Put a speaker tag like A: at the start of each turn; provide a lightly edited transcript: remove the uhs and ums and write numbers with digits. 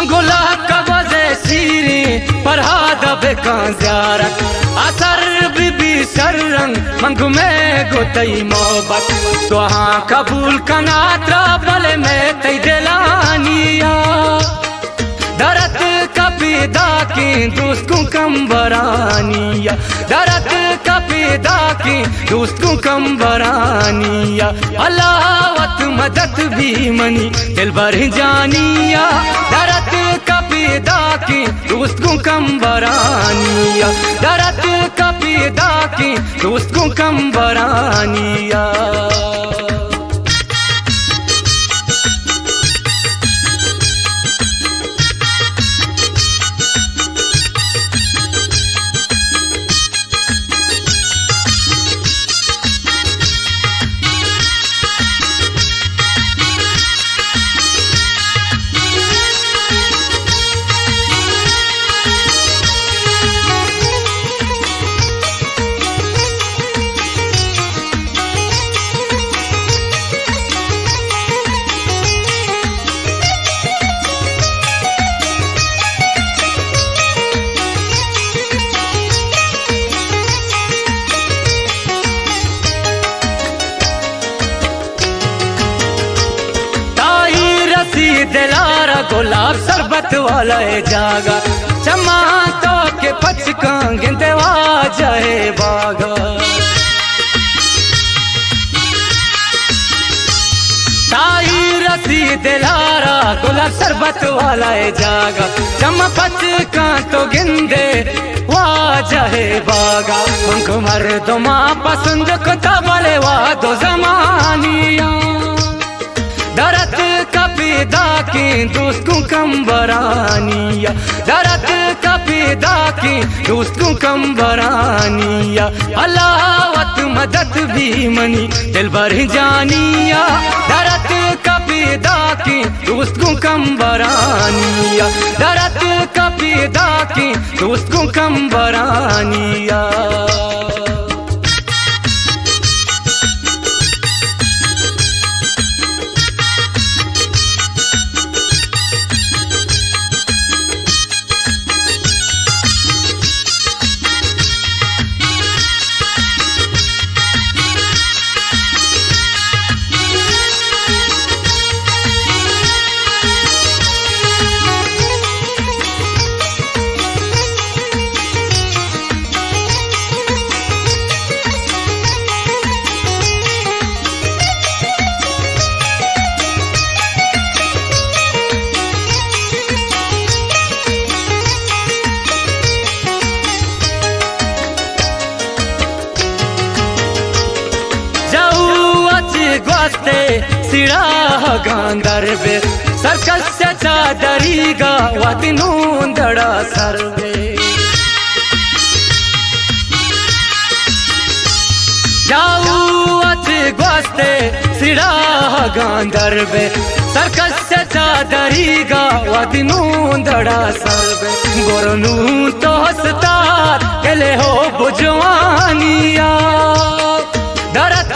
A: मंगोला कबजे शीरी परहाद बेकां ज़ियारत असर बीबी सररंग मंगू में गोतई मोहब्बत तो हाँ कबूल कना त्राबले में तई दिलानिया दरद कपीदा की दोस्त को कंबरानिया दरद कपीदा की दोस्त को कंबरानिया अलावत मदद भी मनी दिल भर जानिया दरद कपीदा की दोस्त को कंबरानिया दरद कपीदा की दोस्त को कंबरानिया दिलारा गुलाब शरबत वाला है जागा चमा तो के पचका गिनते जाए बागा ताई रसी दिलारा गुलाब शरबत वाला है जागा चमा पचका तो गिनते जाए बागा उनको मर्दों माँ पसंद को तबले वादो जमानिया दरद कपीदा की दोस्त को कंबरानिया दरद कपीदा की दोस्त को कंबरानिया अलावत मदद भी मनी दिल भर जानिया दरद कपीदा की दोस्त को कंबरानिया दरद कपीदा की दोस्त को कंबरानिया ग्वास्ते सिरा गांधर बे सर्कस से चादरीगा वातिनूं दड़ा सरवे जाऊ अच ग्वास्ते सिरा गांधर बे सर्कस से चादरीगा वातिनूं दड़ा सरवे गोरनू तो हस्तार केले हो बुजवानिया